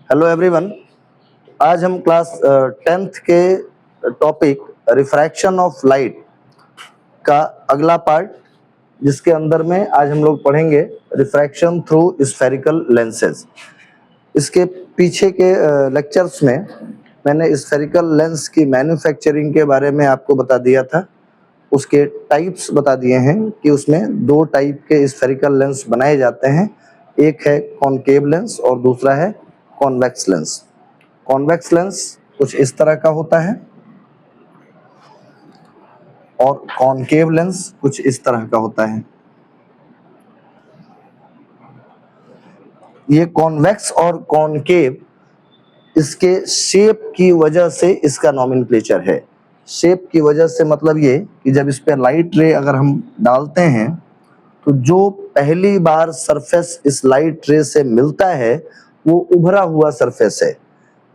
Hello everyone. आज हम class 10th के टॉपिक रिफ्रैक्शन ऑफ लाइट का अगला पार्ट, जिसके अंदर में आज हम लोग पढ़ेंगे रिफ्रैक्शन थ्रू स्फेरिकल लेंसेज। इसके पीछे के लेक्चर्स में मैंने स्फेरिकल लेंस की मैन्युफैक्चरिंग के बारे में आपको बता दिया था। उसके टाइप्स बता दिए हैं कि उसमें दो टाइप के स्फेरिकल लेंस बनाए जाते हैं। एक है कॉनकेव लेंस और दूसरा है कॉन्वेक्स लेंस। कॉन्वेक्स लेंस कुछ इस तरह का होता है और कॉनकेव लेंस कुछ इस तरह का होता है। ये कॉन्वेक्स और कॉनकेव इसके शेप की वजह से इसका नॉमेनक्लेचर है। शेप की वजह से मतलब ये कि जब इस पे लाइट रे अगर हम डालते हैं तो जो पहली बार सरफेस इस लाइट रे से मिलता है वो उभरा हुआ सरफेस है।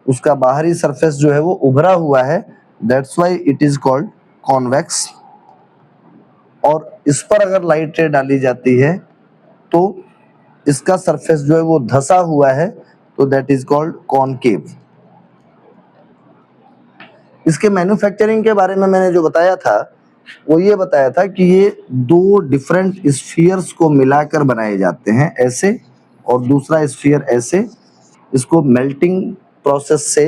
उसका बाहरी सरफेस जो है वो उभरा हुआ है, that's why it is called convex. और इस पर अगर लाइट रे डाली जाती है तो इसका सरफेस जो है वो धंसा हुआ है, तो दैट इज कॉल्ड कॉनकेव। इसके मैन्युफैक्चरिंग के बारे में मैंने जो बताया था वो ये बताया था कि ये दो डिफरेंट स्फीयर्स को मिलाकर बनाए जाते हैं, ऐसे, और दूसरा स्फीयर ऐसे। इसको मेल्टिंग प्रोसेस से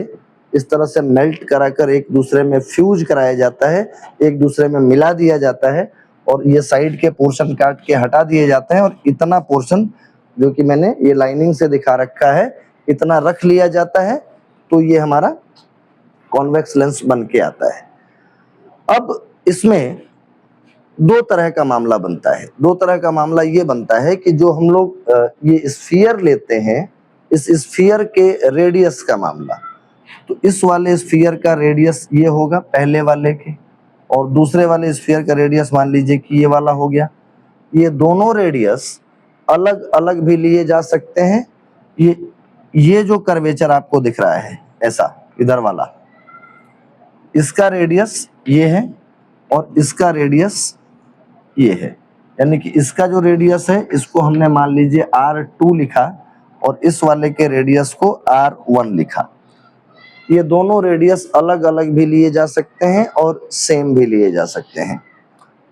इस तरह से मेल्ट कराकर एक दूसरे में फ्यूज कराया जाता है, एक दूसरे में मिला दिया जाता है, और ये साइड के पोर्शन काट के हटा दिए जाते हैं, और इतना पोर्शन जो कि मैंने ये लाइनिंग से दिखा रखा है इतना रख लिया जाता है, तो ये हमारा कॉन्वेक्स लेंस बन के आता है। अब इसमें दो तरह का मामला बनता है। दो तरह का मामला ये बनता है कि जो हम लोग ये स्फीयर लेते हैं, इस स्फीयर के रेडियस का मामला, तो इस वाले स्फीयर का रेडियस ये होगा पहले वाले के, और दूसरे वाले स्फीयर का रेडियस मान लीजिए कि ये वाला हो गया। ये दोनों रेडियस अलग अलग भी लिए जा सकते हैं। ये जो कर्वेचर आपको दिख रहा है ऐसा इधर वाला, इसका रेडियस ये है और इसका रेडियस ये है। यानी कि इसका जो रेडियस है इसको हमने मान लीजिए R2 लिखा और इस वाले के रेडियस को R1 लिखा। ये दोनों रेडियस अलग अलग भी लिए जा सकते हैं और सेम भी लिए जा सकते हैं।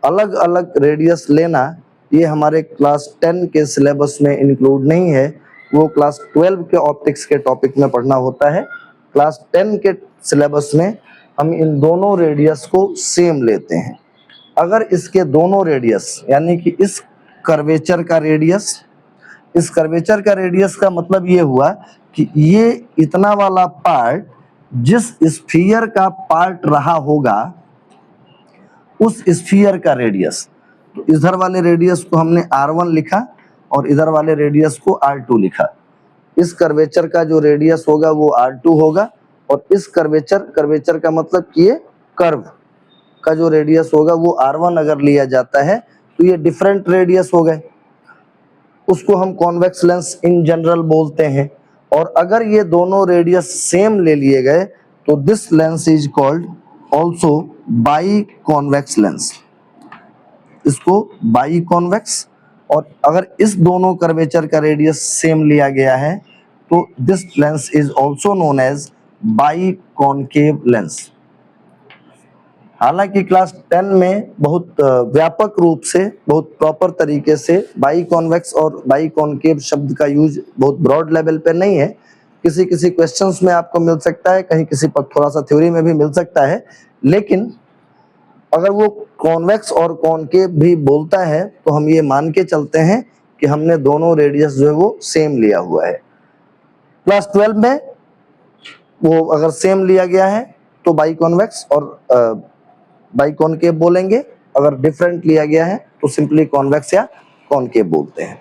अलग अलग रेडियस लेना ये हमारे क्लास 10 के सिलेबस में इंक्लूड नहीं है, वो क्लास 12 के ऑप्टिक्स के टॉपिक में पढ़ना होता है। क्लास 10 के सिलेबस में हम इन दोनों रेडियस को सेम लेते हैं। अगर इसके दोनों रेडियस यानी कि इस कर्वेचर का रेडियस, इस कर्वेचर का रेडियस का मतलब ये हुआ कि ये इतना वाला पार्ट जिस स्फीयर का पार्ट रहा होगा उस स्फीयर का रेडियस, तो इधर वाले रेडियस को हमने R1 लिखा और इधर वाले रेडियस को R2 लिखा। इस कर्वेचर का जो रेडियस होगा वो R2 होगा, और इस कर्वेचर का मतलब कि ये कर्व का जो रेडियस होगा वो R1 अगर लिया जाता है तो ये डिफरेंट रेडियस हो गए, उसको हम कॉन्वेक्स लेंस इन जनरल बोलते हैं। और अगर ये दोनों रेडियस सेम ले लिए गए तो this lens is called also by convex lens, इसको बाई कॉन्वेक्स। और अगर इस दोनों कर्वेचर का रेडियस सेम लिया गया है तो this lens is also known as biconcave lens. हालांकि क्लास 10 में बहुत व्यापक रूप से, बहुत प्रॉपर तरीके से बाई कॉन्वेक्स और बाई कॉनकेव शब्द का यूज बहुत ब्रॉड लेवल पे नहीं है। किसी किसी क्वेश्चंस में आपको मिल सकता है, कहीं किसी पर थोड़ा सा थ्योरी में भी मिल सकता है, लेकिन अगर वो कॉन्वेक्स और कॉनकेव भी बोलता है तो हम ये मान के चलते हैं कि हमने दोनों रेडियस जो है वो सेम लिया हुआ है। क्लास 12 में वो अगर सेम लिया गया है तो बाई कॉन्वेक्स और बाई कॉनकेव बोलेंगे, अगर डिफरेंट लिया गया है तो सिंपली कॉन्वेक्स या कॉनकेव बोलते हैं।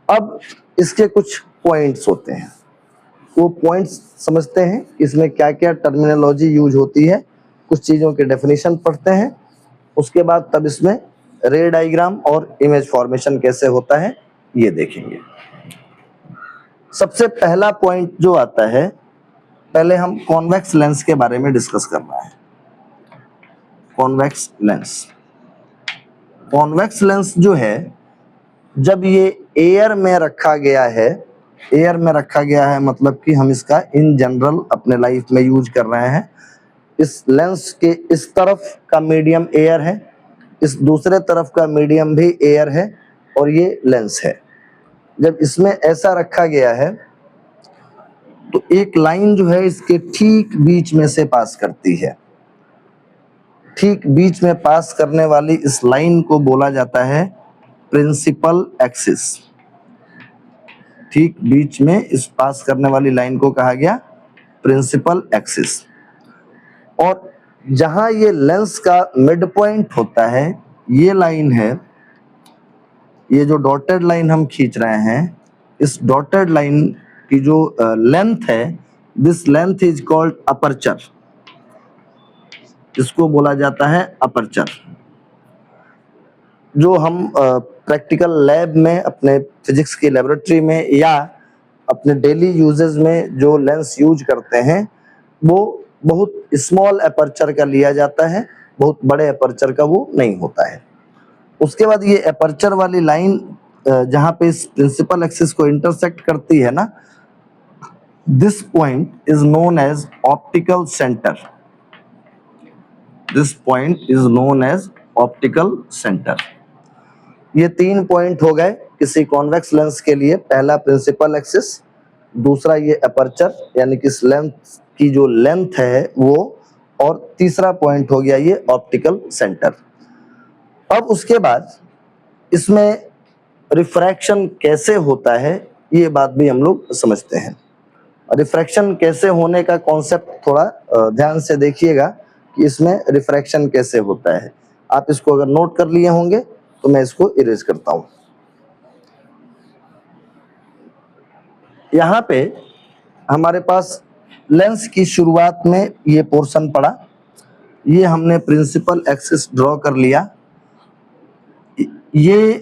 अब इसके कुछ पॉइंट्स होते हैं, वो पॉइंट्स समझते हैं इसमें क्या क्या टर्मिनोलॉजी यूज होती है, कुछ चीज़ों के डेफिनेशन पढ़ते हैं, उसके बाद तब इसमें रे डायग्राम और इमेज फॉर्मेशन कैसे होता है ये देखेंगे। सबसे पहला पॉइंट जो आता है, पहले हम कॉन्वेक्स लेंस के बारे में डिस्कस करना है। कॉन्वेक्स लेंस, कॉन्वेक्स लेंस जो है जब ये एयर में रखा गया है एयर में रखा गया है, मतलब कि हम इसका इन जनरल अपने लाइफ में यूज कर रहे हैं। इस लेंस के इस तरफ का मीडियम एयर है, इस दूसरे तरफ का मीडियम भी एयर है, और ये लेंस है। जब इसमें ऐसा रखा गया है तो एक लाइन जो है इसके ठीक बीच में से पास करती है। ठीक बीच में पास करने वाली इस लाइन को बोला जाता है प्रिंसिपल एक्सिस। ठीक बीच में इस पास करने वाली लाइन को कहा गया प्रिंसिपल एक्सिस। और जहां ये लेंस का मिड पॉइंट होता है, ये लाइन है, ये जो डॉटेड लाइन हम खींच रहे हैं, इस डॉटेड लाइन की जो लेंथ है, this length is called aperture. इसको बोला जाता है अपर्चर। जो हम प्रैक्टिकल लैब में अपने फिजिक्स की लेबोरेटरी में या अपने डेली यूजेस में जो लेंस यूज करते हैं, वो बहुत स्मॉल अपर्चर का लिया जाता है, बहुत बड़े अपर्चर का वो नहीं होता है। उसके बाद ये अपर्चर वाली लाइन जहाँ पे इस प्रिंसिपल एक्सिस को इंटरसेक्ट करती है ना, this point is known as optical centre. This point is known as optical centre. ये 3 पॉइंट हो गए किसी कॉन्वेक्स लेंस के लिए। पहला प्रिंसिपल एक्सिस, दूसरा ये अपर्चर यानी कि इस लेंथ की जो लेंथ है वो, और तीसरा पॉइंट हो गया ये ऑप्टिकल सेंटर। अब उसके बाद इसमें रिफ्रैक्शन कैसे होता है, ये बात भी हम लोग समझते हैं। रिफ्रैक्शन कैसे होने का कॉन्सेप्ट थोड़ा ध्यान से देखिएगा कि इसमें रिफ्रैक्शन कैसे होता है। आप इसको अगर नोट कर लिए होंगे तो मैं इसको इरेज करता हूं। यहाँ पे हमारे पास लेंस की शुरुआत में ये पोर्शन पड़ा, ये हमने प्रिंसिपल एक्सिस ड्रॉ कर लिया। ये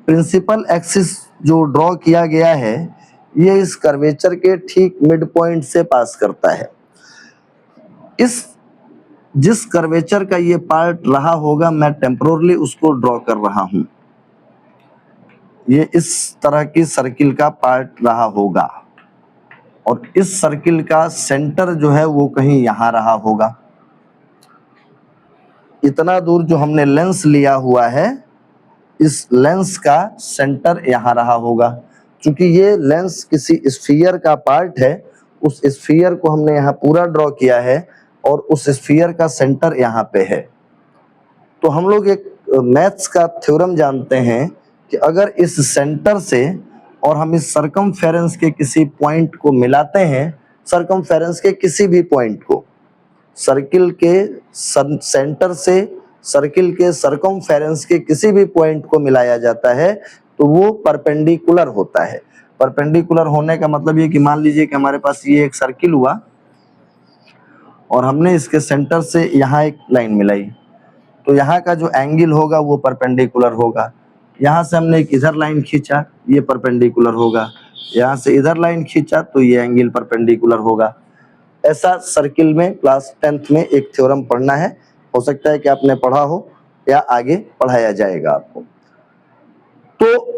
प्रिंसिपल एक्सिस जो ड्रॉ किया गया है, ये इस कर्वेचर के ठीक मिड पॉइंट से पास करता है। इस जिस कर्वेचर का ये पार्ट रहा होगा, मैं टेम्पोरली उसको ड्रॉ कर रहा हूं। ये इस तरह की सर्किल का पार्ट रहा होगा, और इस सर्किल का सेंटर जो है वो कहीं यहां रहा होगा। इतना दूर जो हमने लेंस लिया हुआ है, इस लेंस का सेंटर यहां रहा होगा। क्योंकि ये लेंस किसी स्फीयर का पार्ट है, उस स्फीयर को हमने यहाँ पूरा ड्रॉ किया है, और उस स्फीयर का सेंटर यहाँ पे है। तो हम लोग एक मैथ्स का थ्योरम जानते हैं कि अगर इस सेंटर से और हम इस सर्कमफेरेंस के किसी पॉइंट को मिलाते हैं, सर्कमफेरेंस के किसी भी पॉइंट को सर्किल के सेंटर से सर्किल के सर्कमफेरेंस के किसी भी पॉइंट को मिलाया जाता है, तो वो परपेंडिकुलर होता है। परपेंडिकुलर होने का मतलब ये कि मान लीजिए कि हमारे पास ये एक सर्किल हुआ और हमने इसके सेंटर से यहाँ एक लाइन मिलाई, तो यहाँ का जो एंगल होगा वो परपेंडिकुलर होगा। यहाँ से हमने एक इधर लाइन खींचा, ये परपेंडिकुलर होगा। यहाँ से इधर लाइन खींचा तो ये एंगल परपेंडिकुलर होगा। ऐसा सर्किल में क्लास 10th में एक थ्योरम पढ़ना है। हो सकता है कि आपने पढ़ा हो या आगे पढ़ाया जाएगा आपको। तो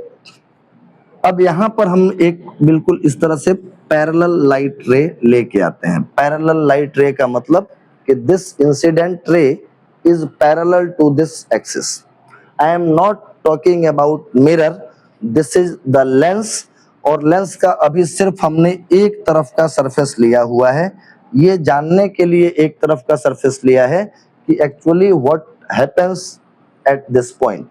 अब यहाँ पर हम एक बिल्कुल इस तरह से पैरेलल लाइट रे लेके आते हैं। पैरेलल लाइट रे का मतलब कि this incident ray is parallel to this axis. I am not talking about mirror, this is the lens. और लेंस का अभी सिर्फ हमने एक तरफ का सरफेस लिया हुआ है, ये जानने के लिए एक तरफ का सरफेस लिया है कि actually what happens at this point.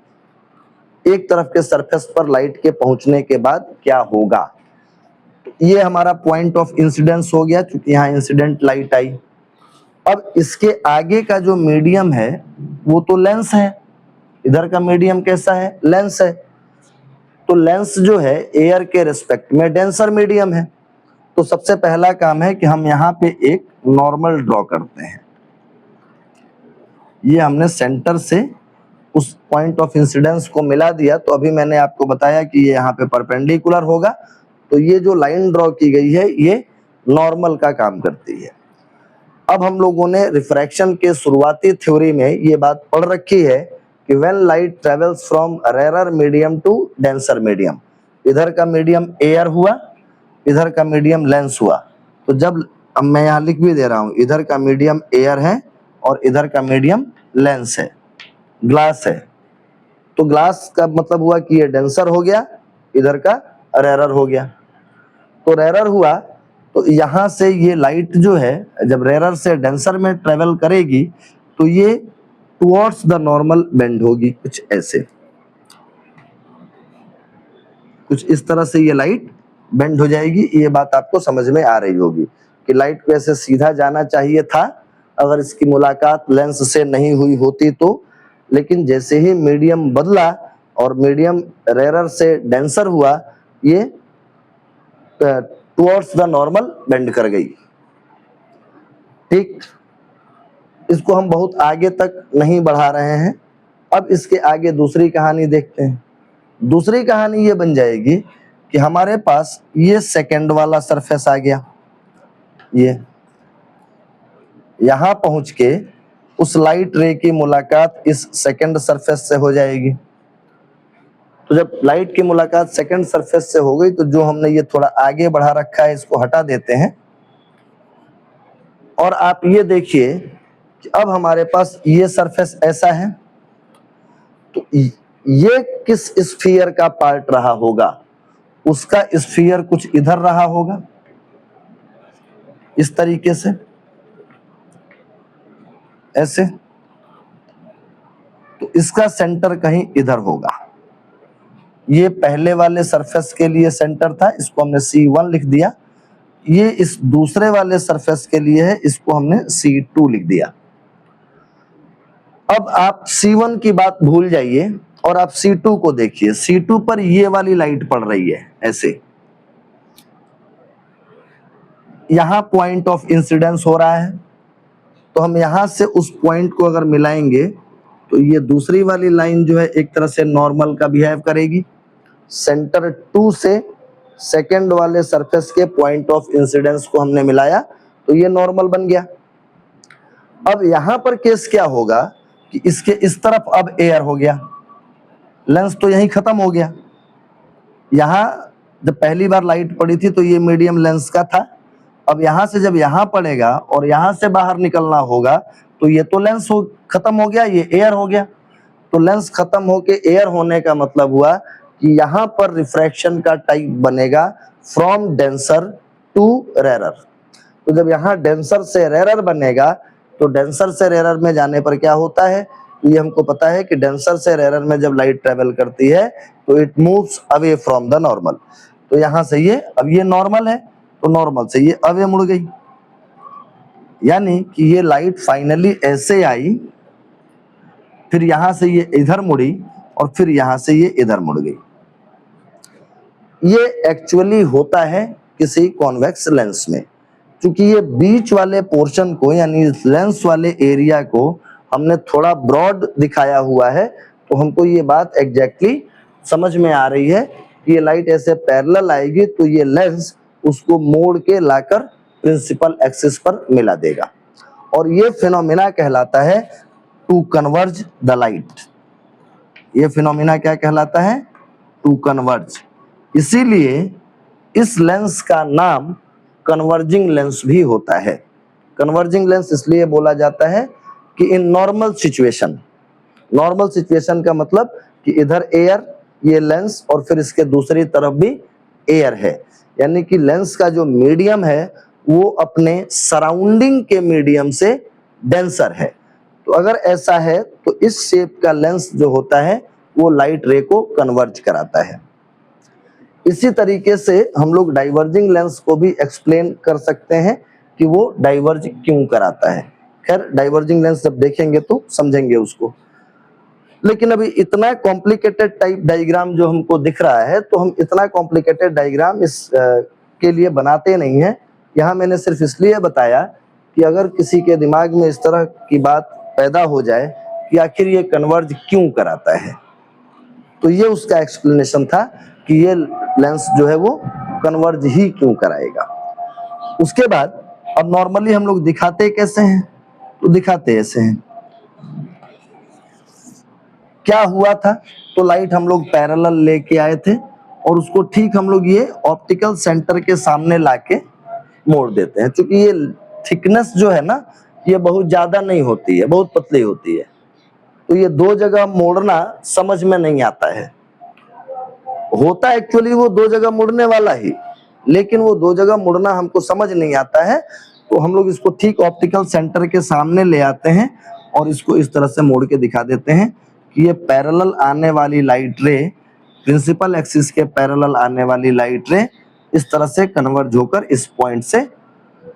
एक तरफ के सरफेस पर लाइट के पहुंचने के बाद क्या होगा। ये हमारा पॉइंट ऑफ इंसिडेंस हो गया, क्योंकि यहाँ इंसिडेंट लाइट आई। अब इसके आगे का जो मीडियम है वो तो लेंस है। इधर का मीडियम कैसा है? लेंस है। तो लेंस जो है एयर के रिस्पेक्ट में डेंसर मीडियम है। तो सबसे पहला काम है कि हम यहाँ पे एक नॉर्मल ड्रॉ करते हैं। ये हमने सेंटर से उस पॉइंट ऑफ इंसिडेंस को मिला दिया। तो अभी मैंने आपको बताया कि ये यहाँ पे परपेंडिकुलर होगा, तो ये जो लाइन ड्रॉ की गई है ये नॉर्मल का काम करती है। अब हम लोगों ने रिफ्रैक्शन के शुरुआती थ्योरी में ये बात पढ़ रखी है कि when light travels from rarer medium to denser medium, इधर का मीडियम एयर हुआ इधर का मीडियम लेंस हुआ। तो जब, अब मैं यहाँ लिख भी दे रहा हूँ, इधर का मीडियम एयर है और इधर का मीडियम लेंस है, ग्लास है। तो ग्लास का मतलब हुआ कि ये डेंसर हो गया, इधर का रेरर हो गया। तो रेरर हुआ तो यहाँ से ये लाइट जो है जब रेरर से डेंसर में ट्रेवल करेगी तो ये टुवर्ड्स द नॉर्मल बेंड होगी, कुछ ऐसे, कुछ इस तरह से ये लाइट बेंड हो जाएगी। ये बात आपको समझ में आ रही होगी कि लाइट को ऐसे सीधा जाना चाहिए था अगर इसकी मुलाकात लेंस से नहीं हुई होती तो, लेकिन जैसे ही मीडियम बदला और मीडियम रेरर से डेंसर हुआ, ये टुवर्ड्स द नॉर्मल बेंड कर गई। ठीक, इसको हम बहुत आगे तक नहीं बढ़ा रहे हैं। अब इसके आगे दूसरी कहानी देखते हैं। दूसरी कहानी ये बन जाएगी कि हमारे पास ये सेकंड वाला सरफेस आ गया, ये यहां पहुंच के उस लाइट रे की मुलाकात इस सेकंड सरफेस से हो जाएगी। तो जब लाइट की मुलाकात सेकंड सरफेस से हो गई तो जो हमने ये थोड़ा आगे बढ़ा रखा है इसको हटा देते हैं और आप ये देखिए कि अब हमारे पास ये सरफेस ऐसा है। तो ये किस स्फीयर का पार्ट रहा होगा? उसका स्फीयर कुछ इधर रहा होगा, इस तरीके से, ऐसे। तो इसका सेंटर कहीं इधर होगा। ये पहले वाले सरफेस के लिए सेंटर था, इसको हमने C1 लिख दिया। ये इस दूसरे वाले सरफेस के लिए है, इसको हमने C2 लिख दिया। अब आप C1 की बात भूल जाइए और आप C2 को देखिए। C2 पर ये वाली लाइट पड़ रही है ऐसे, यहां पॉइंट ऑफ इंसिडेंस हो रहा है। तो हम यहां से उस पॉइंट को अगर मिलाएंगे तो ये दूसरी वाली लाइन जो है एक तरह से नॉर्मल का बिहेव करेगी। सेंटर 2 से सेकंड वाले सरफेस के पॉइंट ऑफ इंसिडेंस को हमने मिलाया तो ये नॉर्मल बन गया। अब यहां पर केस क्या होगा कि इसके इस तरफ अब एयर हो गया, लेंस तो यहीं खत्म हो गया। यहां जब पहली बार लाइट पड़ी थी तो ये मीडियम लेंस का था। अब यहां से जब यहां पड़ेगा और यहां से बाहर निकलना होगा तो ये तो लेंस खत्म हो गया, ये एयर हो गया। तो लेंस खत्म होके एयर होने का मतलब हुआ कि यहाँ पर रिफ्रैक्शन का टाइप बनेगा फ्रॉम डेंसर टू रेरर। तो जब यहाँ डेंसर से रेरर बनेगा तो डेंसर से रेरर में जाने पर क्या होता है, तो ये हमको पता है कि डेंसर से रेरर में जब लाइट ट्रेवल करती है तो it moves away from the normal. तो यहाँ से ये, अब ये नॉर्मल है तो नॉर्मल से ये अवे मुड़ गई, यानी कि ये लाइट फाइनली ऐसे आई, फिर यहां से ये इधर मुड़ी और फिर यहां से ये इधर मुड़ गई। ये एक्चुअली होता है किसी कॉन्वेक्स लेंस में। क्योंकि ये बीच वाले पोर्शन को यानी लेंस वाले एरिया को हमने थोड़ा ब्रॉड दिखाया हुआ है, तो हमको ये बात एग्जैक्टली समझ में आ रही है कि ये लाइट ऐसे पैरेलल आएगी तो ये लेंस उसको मोड़ के लाकर प्रिंसिपल एक्सिस पर मिला देगा और ये फिनोमिना कहलाता है टू कन्वर्ज द लाइट। ये फिनोमिना क्या कहलाता है? To converge. इसीलिए इस लेंस का नाम कन्वर्जिंग लेंस भी होता है। कन्वर्जिंग लेंस इसलिए बोला जाता है कि in normal situation, normal situation का मतलब कि इधर एयर, ये लेंस और फिर इसके दूसरी तरफ भी एयर है, यानी कि लेंस का जो मीडियम है वो अपने सराउंडिंग के मीडियम से डेंसर है। तो अगर ऐसा है तो इस शेप का लेंस जो होता है वो लाइट रे को कन्वर्ज कराता है। इसी तरीके से हम लोग डाइवर्जिंग लेंस को भी एक्सप्लेन कर सकते हैं कि वो डाइवर्ज क्यों कराता है। खैर डाइवर्जिंग लेंस जब देखेंगे तो समझेंगे उसको, लेकिन अभी इतना कॉम्प्लिकेटेड टाइप डायग्राम जो हमको दिख रहा है तो हम इतना कॉम्प्लिकेटेड डायग्राम इस के लिए बनाते नहीं हैं। यहाँ मैंने सिर्फ इसलिए बताया कि अगर किसी के दिमाग में इस तरह की बात पैदा हो जाए कि आखिर ये कन्वर्ज क्यों कराता है, तो ये उसका एक्सप्लेनेशन था कि ये लेंस जो है वो कन्वर्ज ही क्यों कराएगा। उसके बाद अब नॉर्मली हम लोग दिखाते कैसे हैं, तो दिखाते ऐसे हैं। क्या हुआ था, तो लाइट हम लोग पैरेलल लेके आए थे और उसको ठीक हम लोग ये ऑप्टिकल सेंटर के सामने लाके मोड़ देते हैं। क्योंकि ये थिकनेस जो है ना, ये बहुत ज्यादा नहीं होती है, बहुत पतली होती है, तो ये दो जगह मोड़ना समझ में नहीं आता है। होता एक्चुअली वो दो जगह मुड़ने वाला ही, लेकिन वो दो जगह मुड़ना हमको समझ नहीं आता है। तो हम लोग इसको ठीक ऑप्टिकल सेंटर के सामने ले आते हैं और इसको इस तरह से मोड़ के दिखा देते हैं कि ये पैरेलल आने वाली लाइट रे, प्रिंसिपल एक्सिस के पैरेलल आने वाली लाइट रे इस तरह से कन्वर्ज होकर इस पॉइंट से,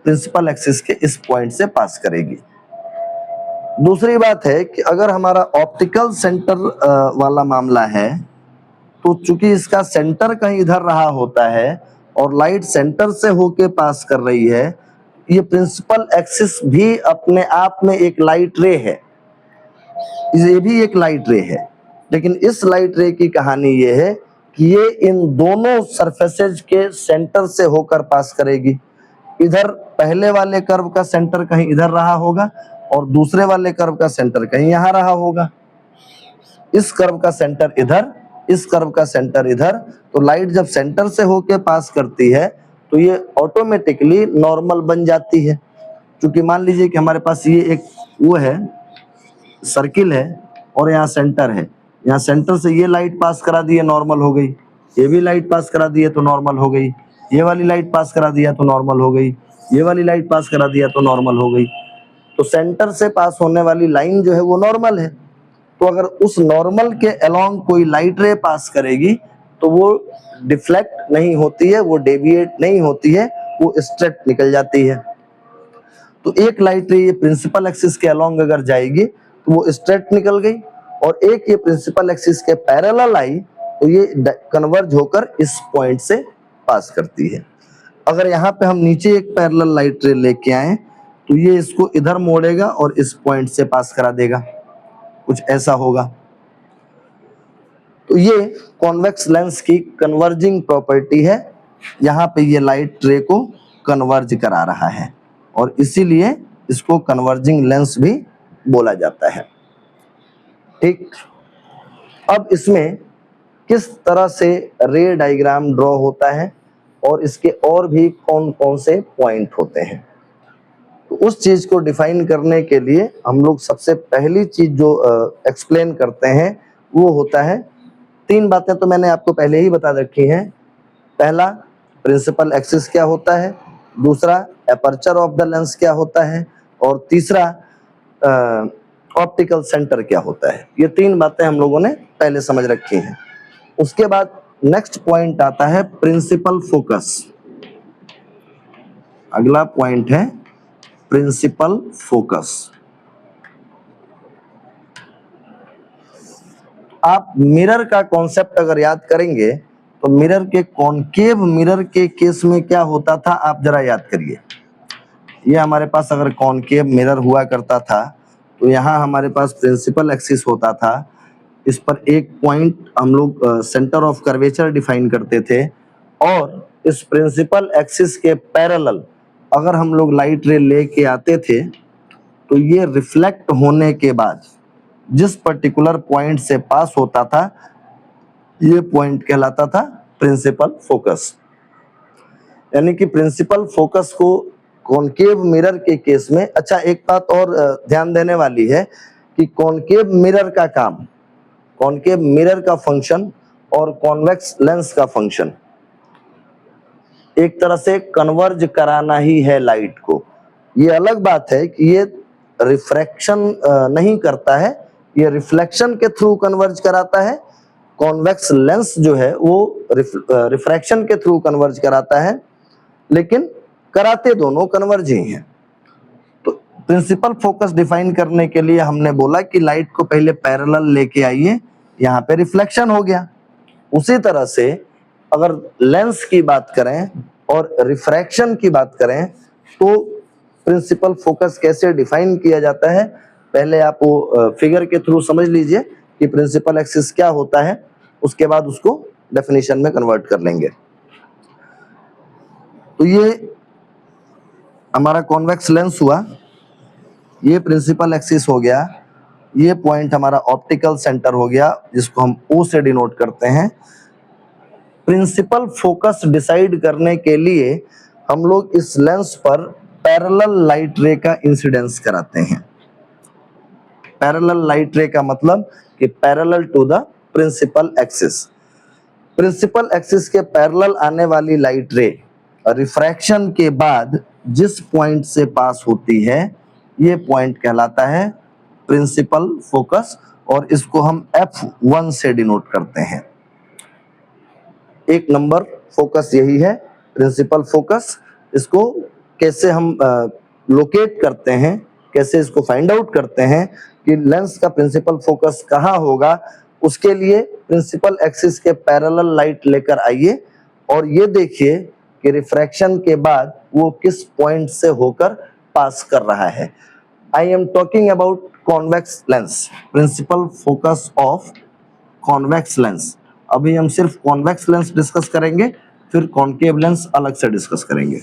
प्रिंसिपल एक्सिस के इस पॉइंट से पास करेगी। दूसरी बात है कि अगर हमारा ऑप्टिकल सेंटर वाला मामला है, तो चूंकि इसका सेंटर कहीं इधर रहा होता है और लाइट सेंटर से होके पास कर रही है, ये प्रिंसिपल एक्सिस भी अपने आप में एक लाइट रे है, ये भी एक लाइट रे है। लेकिन इस लाइट रे की कहानी ये है कि ये इन दोनों सरफेसेज के सेंटर से होकर पास करेगी। इधर पहले वाले कर्व का सेंटर कहीं इधर रहा होगा और दूसरे वाले कर्व का सेंटर कहीं यहाँ रहा होगा। इस कर्व का सेंटर इधर, इस कर्व का सेंटर इधर, तो लाइट जब सेंटर से होके पास करती है तो ये ऑटोमेटिकली नॉर्मल बन जाती है। क्योंकि मान लीजिए कि हमारे पास ये एक वो है, सर्किल है और यहाँ सेंटर है, यहाँ सेंटर से ये लाइट पास करा दी है, नॉर्मल हो गई। ये भी लाइट पास करा दी है तो नॉर्मल हो गई। ये वाली लाइट पास करा दिया तो नॉर्मल हो गई। ये वाली लाइट पास करा दिया तो नॉर्मल हो गई। तो सेंटर से पास होने वाली लाइन जो है वो नॉर्मल है। तो अगर उस नॉर्मल के अलोंग कोई लाइट रे पास करेगी तो वो डिफ्लेक्ट नहीं होती है, वो डेविएट नहीं होती है, वो स्ट्रेट निकल जाती है। तो एक लाइट रे ये प्रिंसिपल एक्सिस के अलोंग अगर जाएगी तो वो स्ट्रेट निकल गई, और एक ये प्रिंसिपल एक्सिस के पैरेलल आई तो ये कन्वर्ज होकर इस पॉइंट से पास करती है। अगर यहाँ पे हम नीचे एक पैरेलल लाइट रे लेके आए तो ये इसको इधर मोड़ेगा और इस पॉइंट से पास करा देगा, कुछ ऐसा होगा। तो ये कॉन्वेक्स लेंस की कन्वर्जिंग प्रॉपर्टी है। यहाँ पे ये लाइट रे को कन्वर्ज करा रहा है और इसीलिए इसको कन्वर्जिंग लेंस भी बोला जाता है। ठीक, अब इसमें किस तरह से रे डायग्राम ड्रॉ होता है और इसके और भी कौन कौन से पॉइंट होते हैं, तो उस चीज को डिफाइन करने के लिए हम लोग सबसे पहली चीज जो एक्सप्लेन करते हैं वो होता है, तीन बातें तो मैंने आपको पहले ही बता रखी हैं। पहला, प्रिंसिपल एक्सिस क्या होता है, दूसरा एपर्चर ऑफ द लेंस क्या होता है, और तीसरा ऑप्टिकल सेंटर क्या होता है। ये तीन बातें हम लोगों ने पहले समझ रखी हैं। उसके बाद नेक्स्ट पॉइंट आता है प्रिंसिपल फोकस। अगला पॉइंट है प्रिंसिपल फोकस। आप मिरर का कॉन्सेप्ट अगर याद करेंगे तो मिरर के कॉनकेव मिरर के केस में क्या होता था आप जरा याद करिए। ये हमारे पास अगर कॉनकेव मिरर हुआ करता था तो यहाँ हमारे पास प्रिंसिपल एक्सिस होता था, इस पर एक पॉइंट हम लोग सेंटर ऑफ कर्वेचर डिफाइन करते थे, और इस प्रिंसिपल एक्सिस के पैरेलल अगर हम लोग लाइट रे लेके आते थे तो ये रिफ्लेक्ट होने के बाद जिस पर्टिकुलर पॉइंट से पास होता था ये पॉइंट कहलाता था प्रिंसिपल फोकस। यानी कि प्रिंसिपल फोकस को कॉनकेव मिरर के केस में, अच्छा एक बात और ध्यान देने वाली है कि कॉनकेव मिरर का काम, कॉनकेव मिरर का फंक्शन और कॉन्वेक्स लेंस का फंक्शन एक तरह से कन्वर्ज कराना ही है लाइट को। ये अलग बात है कि ये रिफ्रैक्शन नहीं करता है, ये रिफ्लेक्शन के थ्रू कन्वर्ज कराता है। कॉन्वेक्स लेंस जो है वो रिफ्रैक्शन के थ्रू कन्वर्ज कराता है, लेकिन कराते दोनों कन्वर्ज ही हैं। तो प्रिंसिपल फोकस डिफाइन करने के लिए हमने बोला कि लाइट को पहले पैरेलल लेके आइए, यहाँ पे रिफ्लेक्शन हो गया। उसी तरह से अगर लेंस की बात करें और रिफ्रैक्शन की बात करें तो प्रिंसिपल फोकस कैसे डिफाइन किया जाता है, पहले आप वो फिगर के थ्रू समझ लीजिए कि प्रिंसिपल एक्सिस क्या होता है, उसके बाद उसको डेफिनेशन में कन्वर्ट कर लेंगे। तो ये हमारा कॉन्वेक्स लेंस हुआ, ये प्रिंसिपल एक्सिस हो गया, ये पॉइंट हमारा ऑप्टिकल सेंटर हो गया जिसको हम O से डिनोट करते हैं। प्रिंसिपल फोकस डिसाइड करने के लिए हम लोग इस लेंस पर पैरेलल लाइट रे का इंसिडेंस कराते हैं। पैरेलल लाइट रे का मतलब कि parallel to the principal axis. Principal axis के पैरेलल आने वाली लाइट रे रिफ्रैक्शन के बाद जिस पॉइंट से पास होती है, ये पॉइंट कहलाता है प्रिंसिपल फोकस, और इसको हम F1 से डिनोट करते हैं। एक नंबर फोकस यही है, प्रिंसिपल फोकस। इसको कैसे हम लोकेट करते हैं, कैसे इसको फाइंड आउट करते हैं कि लेंस का प्रिंसिपल फोकस कहाँ होगा, उसके लिए प्रिंसिपल एक्सिस के पैरेलल लाइट लेकर आइए और ये देखिए कि रिफ्रैक्शन के बाद वो किस पॉइंट से होकर पास कर रहा है। I am talking about convex lens, principal focus of convex lens. अभी हम सिर्फ कॉन्वेक्स लेंस डिस्कस करेंगे, फिर कॉन्केव लेंस अलग से डिस्कस करेंगे।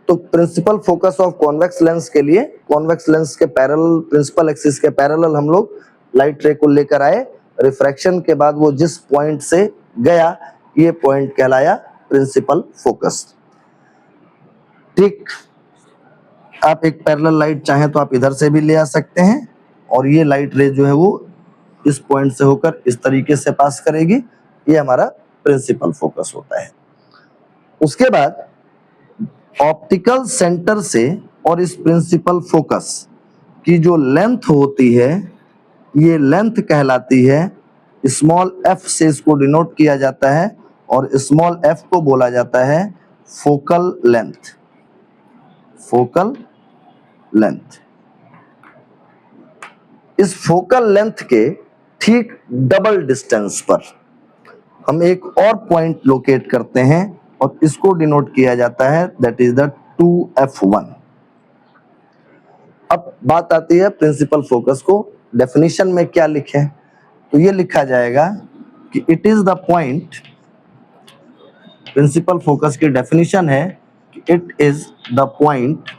तो principal focus of convex lens के लिए कॉन्वेक्स लेंस के पैरेलल, प्रिंसिपल एक्सिस के पैरेलल हम लोग लाइट रे को लेकर आए। रिफ्रैक्शन के बाद वो जिस पॉइंट से गया, ये पॉइंट कहलाया प्रिंसिपल फोकस। ठीक, आप एक पैरेलल लाइट चाहें तो आप इधर से भी ले आ सकते हैं और ये लाइट रे जो है वो इस पॉइंट से होकर इस तरीके से पास करेगी। ये हमारा प्रिंसिपल फोकस होता है। उसके बाद ऑप्टिकल सेंटर से और इस प्रिंसिपल फोकस की जो लेंथ होती है, ये लेंथ कहलाती है, स्मॉल f से इसको डिनोट किया जाता है और स्मॉल f को बोला जाता है फोकल लेंथ। Focal length. इस फोकल लेंथ के ठीक डबल डिस्टेंस पर हम एक और पॉइंट लोकेट करते हैं और इसको डिनोट किया जाता है, दैट इज द 2f1। अब बात आती है प्रिंसिपल फोकस को डेफिनेशन में क्या लिखें, तो ये लिखा जाएगा कि it is the point, principal focus की डेफिनेशन है कि it is the point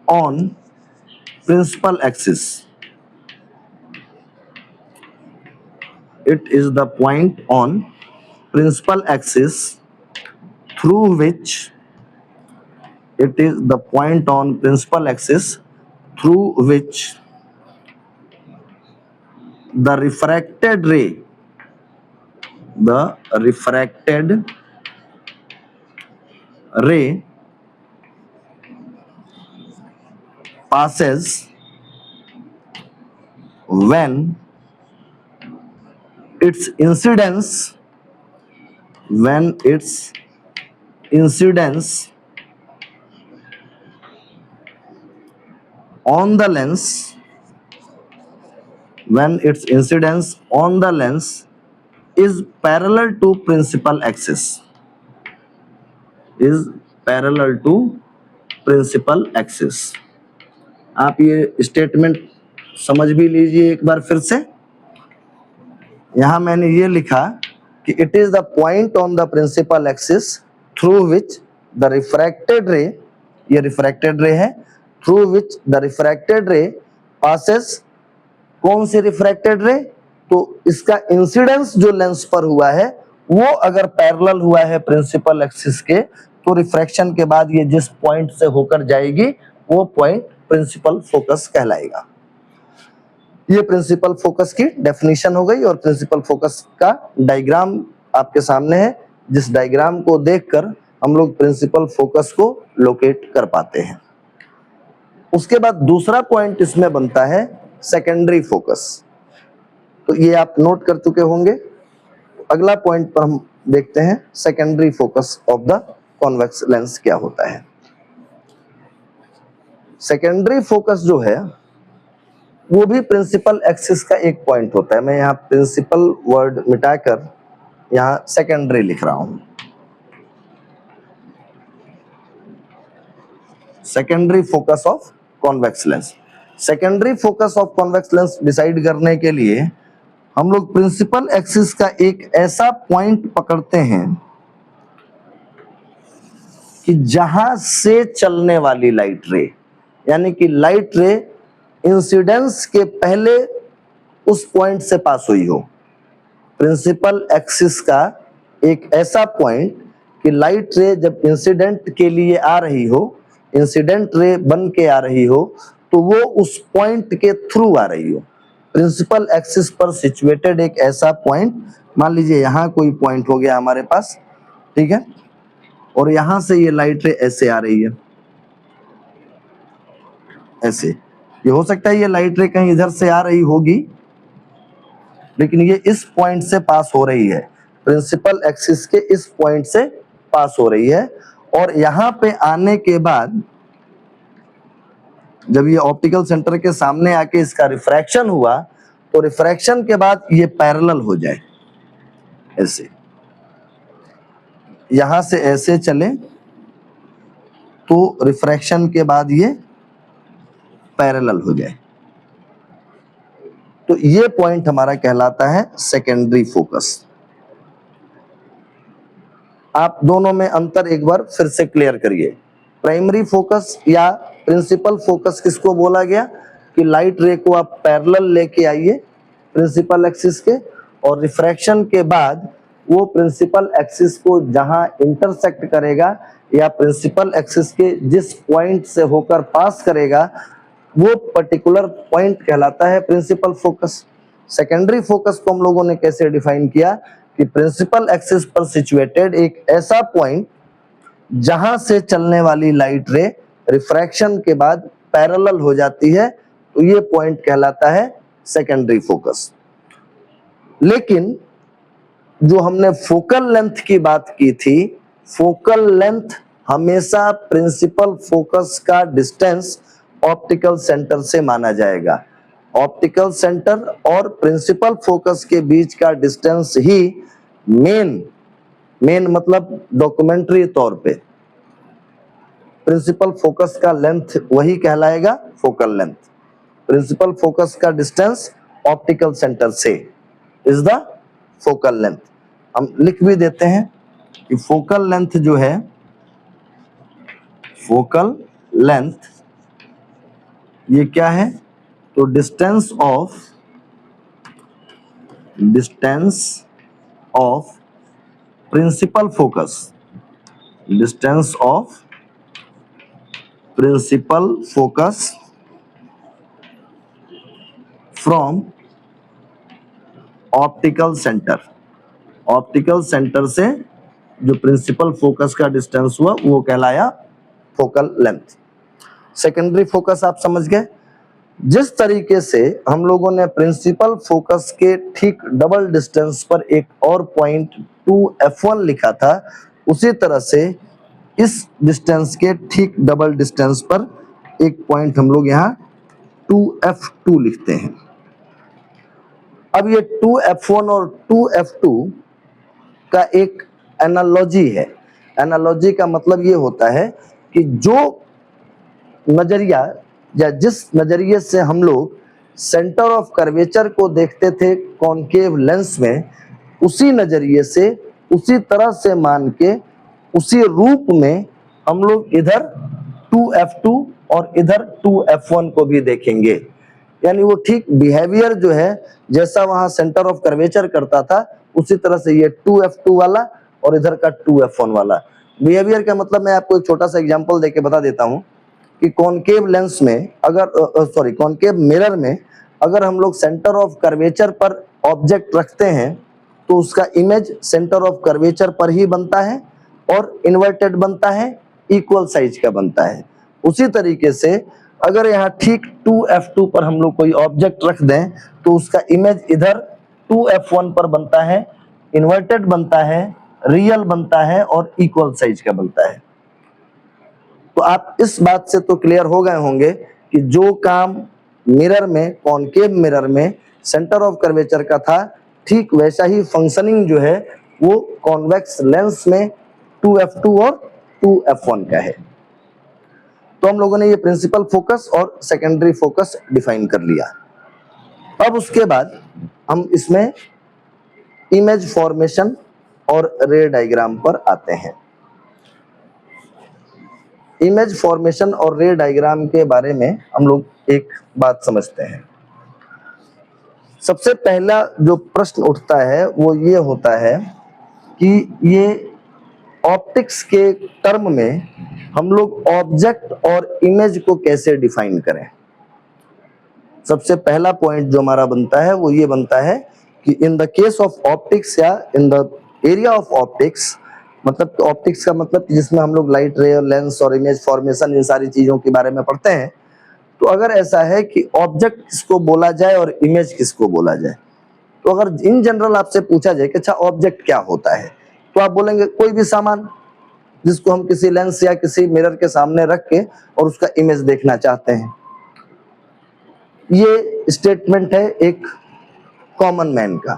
on principal axis, it is the point on principal axis through which, it is the point on principal axis through which the refracted ray passes when its incidence on the lens is parallel to principal axis, आप ये statement समझ भी लीजिए एक बार फिर से। यहां मैंने ये लिखा कि it is the point on the principal axis through which the refracted ray, ये रिफ्रैक्टेड रे है, through which the refracted ray passes, कौन सी रिफ्रैक्टेड रे, तो इसका इंसिडेंस जो लेंस पर हुआ है वो अगर पैरेलल हुआ है प्रिंसिपल एक्सिस के, तो रिफ्रैक्शन के बाद ये जिस पॉइंट से होकर जाएगी वो पॉइंट प्रिंसिपल फोकस कहलाएगा। ये प्रिंसिपल फोकस की डेफिनेशन हो गई और प्रिंसिपल फोकस का डायग्राम आपके सामने है, जिस डायग्राम को देखकर हम लोग प्रिंसिपल फोकस को लोकेट कर पाते हैं। उसके बाद दूसरा पॉइंट इसमें बनता है सेकेंडरी फोकस, तो ये आप नोट कर चुके होंगे। अगला पॉइंट पर हम देखते हैं secondary focus of the convex lens क्या होता है। सेकेंडरी फोकस जो है वो भी प्रिंसिपल एक्सिस का एक पॉइंट होता है। मैं यहाँ प्रिंसिपल वर्ड मिटाकर यहाँ सेकेंडरी लिख रहा हूं। Secondary focus of convex lens. Secondary focus of convex lens decide करने के लिए हम लोग प्रिंसिपल एक्सिस का एक ऐसा पॉइंट पकड़ते हैं कि जहां से चलने वाली लाइट रे, यानी कि लाइट रे इंसिडेंस के पहले उस पॉइंट से पास हुई हो। प्रिंसिपल एक्सिस का एक ऐसा पॉइंट कि लाइट रे जब इंसिडेंट के लिए आ रही हो, इंसिडेंट रे बन के आ रही हो, तो वो उस पॉइंट के थ्रू आ रही हो। प्रिंसिपल एक्सिस पर सिचुएटेड एक ऐसा पॉइंट, मान लीजिए यहाँ कोई पॉइंट हो गया हमारे पास, ठीक है, और यहां से ये लाइट रे ऐसे आ रही है, ऐसे। ये हो सकता है ये लाइट रे कहीं इधर से आ रही होगी, लेकिन ये इस पॉइंट से पास हो रही है, प्रिंसिपल एक्सिस के इस पॉइंट से पास हो रही है। और यहाँ पे आने के बाद जब ये ऑप्टिकल सेंटर के सामने आके इसका रिफ्रैक्शन हुआ, तो रिफ्रैक्शन के बाद ये पैरेलल हो जाए, ऐसे यहां से ऐसे चले तो रिफ्रैक्शन के बाद ये पैरेलल हो जाए, तो ये पॉइंट हमारा कहलाता है सेकेंडरी फोकस। आप दोनों में अंतर एक बार फिर से क्लियर करिए। प्राइमरी फोकस या प्रिंसिपल फोकस किसको बोला गया कि लाइट रे को आप पैरेलल लेके आइए प्रिंसिपल एक्सिस के, और रिफ्रैक्शन के बाद वो प्रिंसिपल एक्सिस को जहां इंटरसेक्ट करेगा या प्रिंसिपल एक्सिस के जिस पॉइंट से होकर पास करेगा, वो पर्टिकुलर पॉइंट कहलाता है प्रिंसिपल फोकस। सेकेंडरी फोकस को हम लोगों ने कैसे डिफाइन किया कि प्रिंसिपल एक्सिस पर सिचुएटेड एक ऐसा पॉइंट जहां से चलने वाली लाइट रे रिफ्रैक्शन के बाद पैरेलल हो जाती है, तो ये पॉइंट कहलाता है सेकेंडरी फोकस। लेकिन जो हमने फोकल लेंथ की बात की थी, फोकल लेंथ हमेशा प्रिंसिपल फोकस का डिस्टेंस ऑप्टिकल सेंटर से माना जाएगा। ऑप्टिकल सेंटर और प्रिंसिपल फोकस के बीच का डिस्टेंस ही मेन मतलब डॉक्यूमेंट्री तौर पे प्रिंसिपल फोकस का लेंथ वही कहलाएगा फोकल लेंथ। प्रिंसिपल फोकस का डिस्टेंस ऑप्टिकल सेंटर से इज द फोकल लेंथ। हम लिख भी देते हैं कि फोकल लेंथ जो है, फोकल लेंथ ये क्या है, तो distance of principal focus, distance of principal focus from optical centre. Optical centre से जो प्रिंसिपल फोकस का डिस्टेंस हुआ वो कहलाया फोकल लेंथ। सेकेंडरी फोकस आप समझ गए। जिस तरीके से हम लोगों ने प्रिंसिपल फोकस के ठीक डबल डिस्टेंस पर एक और पॉइंट 2f1 लिखा था, उसी तरह से इस डिस्टेंस के ठीक डबल डिस्टेंस पर एक पॉइंट हम लोग यहाँ 2f2 लिखते हैं। अब ये 2f1 और 2f2 का एक एनालॉजी है। एनालॉजी का मतलब ये होता है कि जो नजरिया या जिस नजरिए से हम लोग सेंटर ऑफ कर्वेचर को देखते थे कॉनकेव लेंस में, उसी नजरिए से उसी तरह से मान के उसी रूप में हम लोग इधर 2f2 और इधर 2f1 को भी देखेंगे। यानी वो ठीक बिहेवियर जो है जैसा वहां सेंटर ऑफ कर्वेचर करता था, उसी तरह से ये 2f2 वाला और इधर का 2f1 वाला बिहेवियर का मतलब मैं आपको एक छोटा सा एग्जांपल देके बता देता हूं कि कॉनकेव लेंस में अगर कॉनकेव मिरर में अगर हम लोग सेंटर ऑफ कर्वेचर पर ऑब्जेक्ट रखते हैं तो उसका इमेज सेंटर ऑफ कर्वेचर पर ही बनता है और इन्वर्टेड बनता है, इक्वल साइज का बनता है। उसी तरीके से अगर यहाँ ठीक 2f2 पर हम लोग कोई ऑब्जेक्ट रख दें तो उसका इमेज इधर 2f1 पर बनता है, इन्वर्टेड बनता है, रियल बनता है और इक्वल साइज का बनता है। तो आप इस बात से तो क्लियर हो गए होंगे कि जो काम मिरर में, कॉनकेव मिरर में सेंटर ऑफ कर्वेचर का था, ठीक वैसा ही फंक्शनिंग जो है वो कॉन्वेक्स लेंस में 2f2 और 2f1 का है। तो हम लोगों ने ये प्रिंसिपल फोकस और सेकेंडरी फोकस डिफाइन कर लिया। अब उसके बाद हम इसमें इमेज फॉर्मेशन और रे डायग्राम पर आते हैं। इमेज फॉर्मेशन और रे डायग्राम के बारे में हम लोग एक बात समझते हैं। सबसे पहला जो प्रश्न उठता है वो ये होता है कि ये ऑप्टिक्स के टर्म में हम लोग ऑब्जेक्ट और इमेज को कैसे डिफाइन करें। सबसे पहला पॉइंट जो हमारा बनता है वो ये बनता है कि in the case of optics या in the area of optics, मतलब ऑप्टिक्स का मतलब जिसमें हम लोग लाइट रे और लेंस और इमेज फॉर्मेशन इन सारी चीजों के बारे में पढ़ते हैं, तो अगर ऐसा है कि ऑब्जेक्ट किसको बोला जाए और इमेज किसको बोला जाए, तो अगर इन जनरल आपसे पूछा जाए कि अच्छा ऑब्जेक्ट क्या होता है, तो आप बोलेंगे कोई भी सामान जिसको हम किसी लेंस या किसी मिरर के सामने रख के और उसका इमेज देखना चाहते हैं। ये स्टेटमेंट है एक कॉमन मैन का।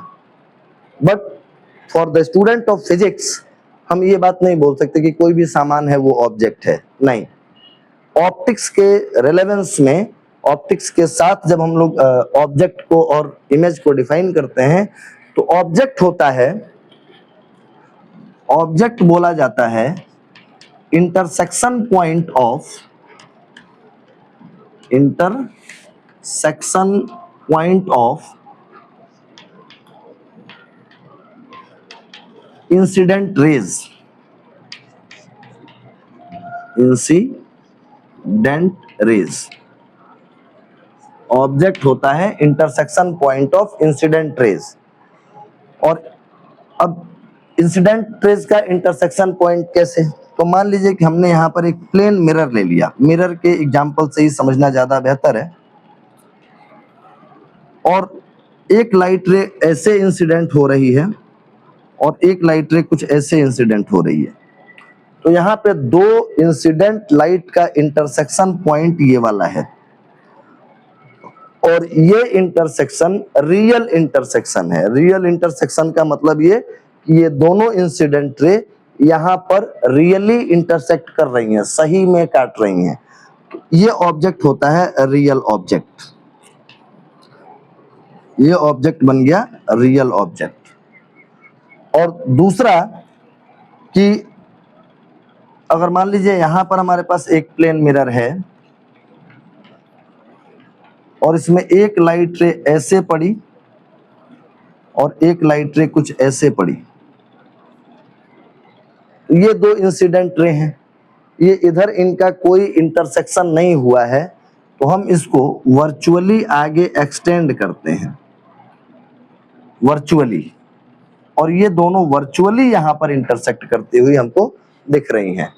But for the student of physics हम ये बात नहीं बोल सकते कि कोई भी सामान है वो ऑब्जेक्ट है, नहीं। ऑप्टिक्स के रेलेवेंस में, ऑप्टिक्स के साथ जब हम लोग ऑब्जेक्ट को और इमेज को डिफाइन करते हैं, तो ऑब्जेक्ट होता है, ऑब्जेक्ट बोला जाता है intersection point of, intersection point of incident raise, incident raise. Object होता है intersection point of incident raise. और अब इंसिडेंट रेज का इंटरसेक्शन पॉइंट कैसे, तो मान लीजिए कि हमने यहाँ पर एक प्लेन मिरर ले लिया, मिरर के एग्जांपल से ही समझना ज्यादा बेहतर है, और एक लाइट रे ऐसे इंसिडेंट हो रही है और एक लाइट रे कुछ ऐसे इंसिडेंट हो रही है, तो यहाँ पे दो इंसिडेंट लाइट का इंटरसेक्शन पॉइंट ये वाला है, और ये इंटरसेक्शन रियल इंटरसेक्शन है। रियल इंटरसेक्शन का मतलब ये कि ये दोनों इंसिडेंट रे यहाँ पर रियली इंटरसेक्ट कर रही हैं, सही में काट रही हैं, तो ये ऑब्जेक्ट होता है रियल ऑब्जेक्ट। ये ऑब्जेक्ट बन गया रियल ऑब्जेक्ट। और दूसरा कि अगर मान लीजिए यहाँ पर हमारे पास एक प्लेन मिरर है और इसमें एक लाइट रे ऐसे पड़ी और एक लाइट रे कुछ ऐसे पड़ी, ये दो इंसिडेंट रे हैं, ये इधर इनका कोई इंटरसेक्शन नहीं हुआ है, तो हम इसको वर्चुअली आगे एक्सटेंड करते हैं, वर्चुअली, और ये दोनों वर्चुअली यहाँ पर इंटरसेक्ट करती हुई हमको दिख रही हैं।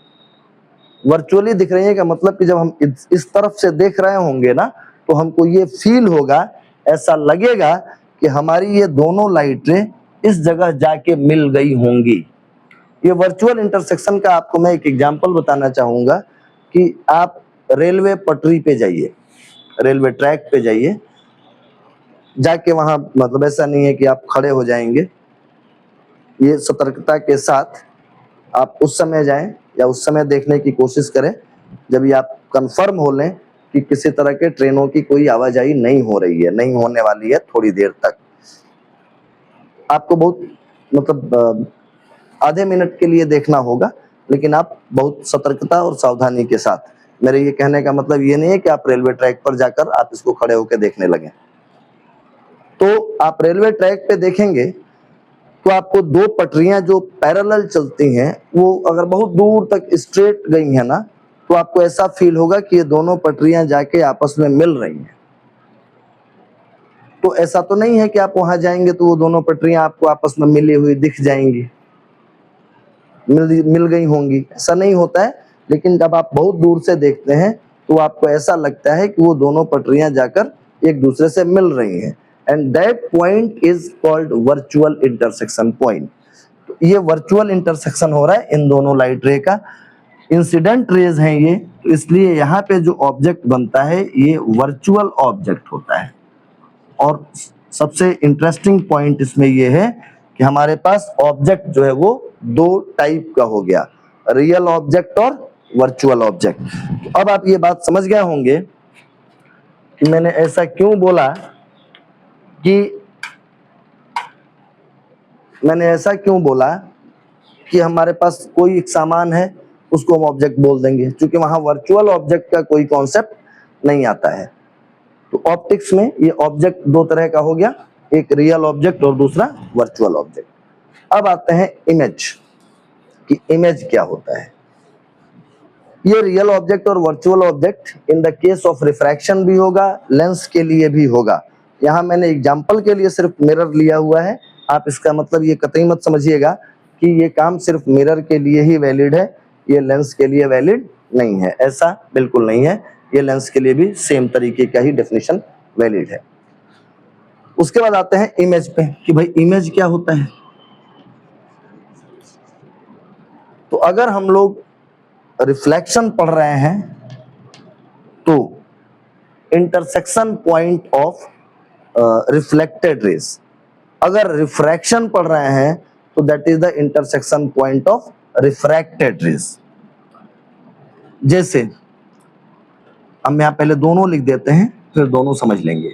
वर्चुअली दिख रही है का मतलब कि जब हम इस तरफ से देख रहे होंगे ना, तो हमको ये फील होगा, ऐसा लगेगा कि हमारी ये दोनों लाइटें इस जगह जाके मिल गई होंगी। ये वर्चुअल इंटरसेक्शन का आपको मैं एक एग्जांपल बताना चाहूंगा कि आप रेलवे पटरी पे जाइए, रेलवे ट्रैक पे जाइए, जाके वहां मतलब ऐसा नहीं है कि आप खड़े हो जाएंगे, ये सतर्कता के साथ आप उस समय जाएं या उस समय देखने की कोशिश करें जब ये आप कंफर्म हो लें कि किसी तरह के ट्रेनों की कोई आवाजाही नहीं हो रही है, नहीं होने वाली है थोड़ी देर तक। आपको बहुत मतलब आधे मिनट के लिए देखना होगा, लेकिन आप बहुत सतर्कता और सावधानी के साथ। मेरे ये कहने का मतलब ये नहीं है कि आप रेलवे ट्रैक पर जाकर आप इसको खड़े होकर देखने लगे। तो आप रेलवे ट्रैक पे देखेंगे तो आपको दो पटरियां जो पैरेलल चलती हैं, वो अगर बहुत दूर तक स्ट्रेट गई हैं ना, तो आपको ऐसा फील होगा कि ये दोनों पटरियां जाके आपस में मिल रही हैं। तो ऐसा तो नहीं है कि आप वहां जाएंगे तो वो दोनों पटरियां आपको आपस में मिली हुई दिख जाएंगी, मिल गई होंगी, ऐसा नहीं होता है। लेकिन जब आप बहुत दूर से देखते हैं तो आपको ऐसा लगता है कि वो दोनों पटरियां जाकर एक दूसरे से मिल रही हैं, and that point is called virtual intersection point. तो ये वर्चुअल इंटरसेक्शन हो रहा है इन दोनों लाइट रे का, इंसिडेंट रेज हैं ये, तो इसलिए यहाँ पे जो ऑब्जेक्ट बनता है ये वर्चुअल ऑब्जेक्ट होता है। और सबसे इंटरेस्टिंग पॉइंट इसमें ये है कि हमारे पास ऑब्जेक्ट जो है वो दो टाइप का हो गया, रियल ऑब्जेक्ट और वर्चुअल ऑब्जेक्ट। तो अब आप ये बात समझ गए होंगे कि मैंने ऐसा क्यों बोला कि हमारे पास कोई एक सामान है उसको हम ऑब्जेक्ट बोल देंगे, क्योंकि वहां वर्चुअल ऑब्जेक्ट का कोई कॉन्सेप्ट नहीं आता है। तो ऑप्टिक्स में ये ऑब्जेक्ट दो तरह का हो गया, रियल ऑब्जेक्ट और वर्चुअल ऑब्जेक्ट। एक रियल ऑब्जेक्ट और दूसरा वर्चुअल ऑब्जेक्ट। अब आते हैं इमेज, कि इमेज क्या होता है। ये रियल ऑब्जेक्ट और virtual object in the case of refraction भी होगा, लेंस के लिए भी होगा। यहाँ मैंने एग्जांपल के लिए सिर्फ मिरर लिया हुआ है, आप इसका मतलब ये कतई मत समझिएगा कि ये काम सिर्फ मिरर के लिए ही वैलिड है, ये लेंस के लिए वैलिड नहीं है, ऐसा बिल्कुल नहीं है। ये लेंस के लिए भी सेम तरीके का ही डेफिनेशन वैलिड है। उसके बाद आते हैं इमेज पे, कि भाई इमेज क्या होता है। तो अगर हम लोग रिफ्लेक्शन पढ़ रहे हैं तो intersection point of reflected rays, अगर रिफ्रैक्शन पढ़ रहे हैं तो that is the intersection point of refracted rays. जैसे हम यहां पहले दोनों लिख देते हैं, फिर दोनों समझ लेंगे।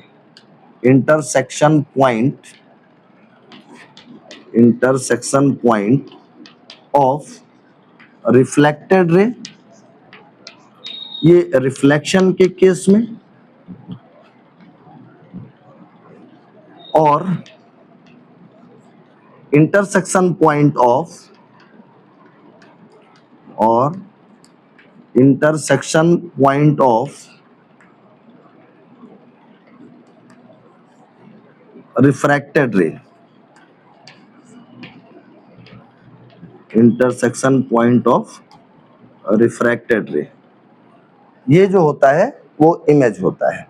Intersection point of reflected ray, ये रिफ्लेक्शन के केस में, और इंटरसेक्शन पॉइंट ऑफ रिफ्रैक्टेड रे, intersection point of refracted ray, ये जो होता है वो इमेज होता है।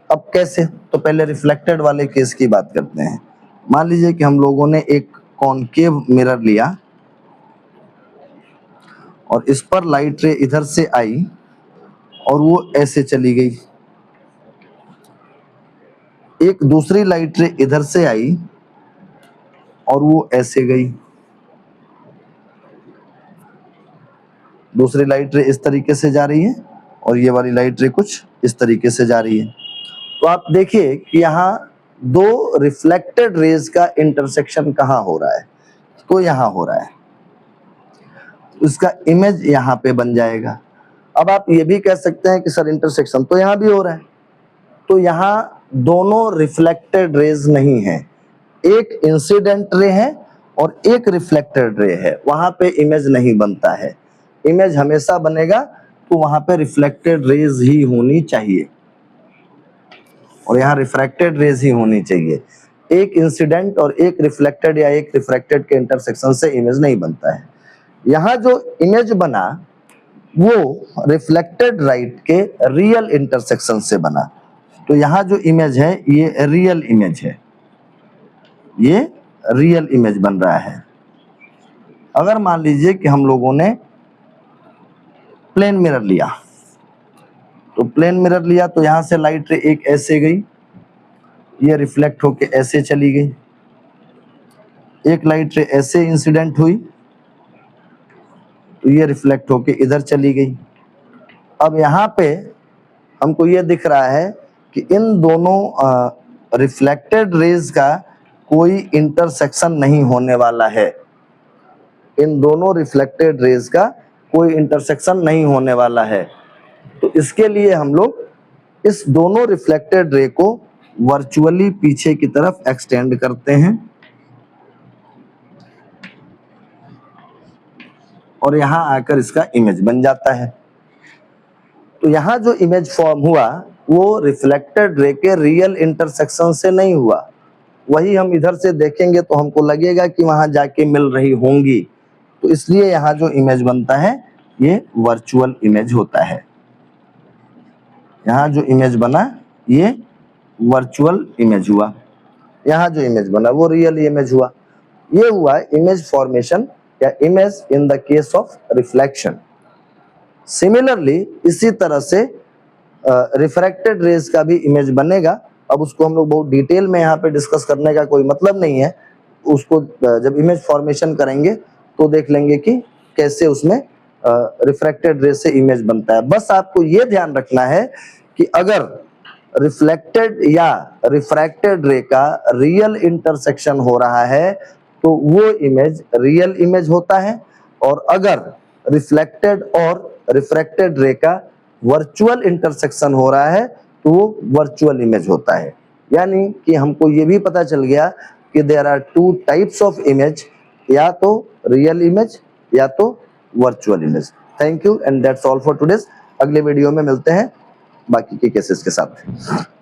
अब कैसे, तो पहले रिफ्लेक्टेड वाले केस की बात करते हैं। मान लीजिए कि हम लोगों ने एक कॉनकेव मिरर लिया और इस पर लाइट रे इधर से आई और वो ऐसे चली गई, एक दूसरी लाइट रे इधर से आई और वो ऐसे गई, दूसरी लाइट रे इस तरीके से जा रही है और ये वाली लाइट रे कुछ इस तरीके से जा रही है। तो आप देखिए कि यहाँ दो रिफ्लेक्टेड रेज का इंटरसेक्शन कहाँ हो रहा है, तो यहाँ हो रहा है, उसका इमेज यहाँ पे बन जाएगा। अब आप ये भी कह सकते हैं कि सर इंटरसेक्शन तो यहाँ भी हो रहा है, तो यहाँ दोनों रिफ्लेक्टेड रेज नहीं है, एक इंसिडेंट रे है और एक रिफ्लेक्टेड रे है, वहां पे इमेज नहीं बनता है। इमेज हमेशा बनेगा तो वहां पे रिफ्लेक्टेड रेज ही होनी चाहिए और यहाँ रिफ्रैक्टेड रेज ही होनी चाहिए। एक इंसिडेंट और एक रिफ्लेक्टेड या एक रिफ्रैक्टेड के इंटरसेक्शन से इमेज नहीं बनता है। यहाँ जो इमेज बना वो रिफ्लेक्टेड लाइट के रियल इंटरसेक्शन से बना, तो यहाँ जो इमेज है ये रियल इमेज है, ये रियल इमेज बन रहा है। अगर मान लीजिए कि हम लोगों ने प्लेन मिरर लिया, तो प्लेन मिरर लिया तो यहाँ से लाइट रे एक ऐसे गई, ये रिफ्लेक्ट होके ऐसे चली गई, एक लाइट रे ऐसे इंसिडेंट हुई तो ये रिफ्लेक्ट होके इधर चली गई। अब यहाँ पे हमको ये दिख रहा है कि इन दोनों रिफ्लेक्टेड रेज का कोई इंटरसेक्शन नहीं होने वाला है, इन दोनों रिफ्लेक्टेड रेज का कोई इंटरसेक्शन नहीं होने वाला है। तो इसके लिए हम लोग इस दोनों रिफ्लेक्टेड रे को वर्चुअली पीछे की तरफ एक्सटेंड करते हैं और यहाँ आकर इसका इमेज बन जाता है। तो यहाँ जो इमेज फॉर्म हुआ वो रिफ्लेक्टेड रे के रियल इंटरसेक्शन से नहीं हुआ, वही हम इधर से देखेंगे तो हमको लगेगा कि वहां जाके मिल रही होंगी, तो इसलिए यहाँ जो इमेज बनता है ये वर्चुअल इमेज होता है। यहाँ जो इमेज बना ये वर्चुअल इमेज हुआ, यहाँ जो इमेज बना वो रियल इमेज हुआ। ये हुआ इमेज फॉर्मेशन या image in the case of reflection. Similarly इसी तरह से रिफ्रैक्टेड रेज का भी इमेज बनेगा। अब उसको हम लोग बहुत डिटेल में यहाँ पे डिस्कस करने का कोई मतलब नहीं है, उसको जब इमेज फॉर्मेशन करेंगे तो देख लेंगे कि कैसे उसमें रिफ्रैक्टेड रेज से इमेज बनता है। बस आपको ये ध्यान रखना है कि अगर रिफ्लेक्टेड या रिफ्रैक्टेड रे का रियल इंटरसेक्शन हो रहा है तो वो इमेज रियल इमेज होता है, और अगर रिफ्लेक्टेड और रिफ्रैक्टेड रे का वर्चुअल इंटरसेक्शन हो रहा है तो वो वर्चुअल इमेज होता है। यानी कि हमको ये भी पता चल गया कि there are two types of image, या तो रियल इमेज या तो virtual image. Thank you and that's all for today's. अगले वीडियो में मिलते हैं बाकी के केसेस के साथ।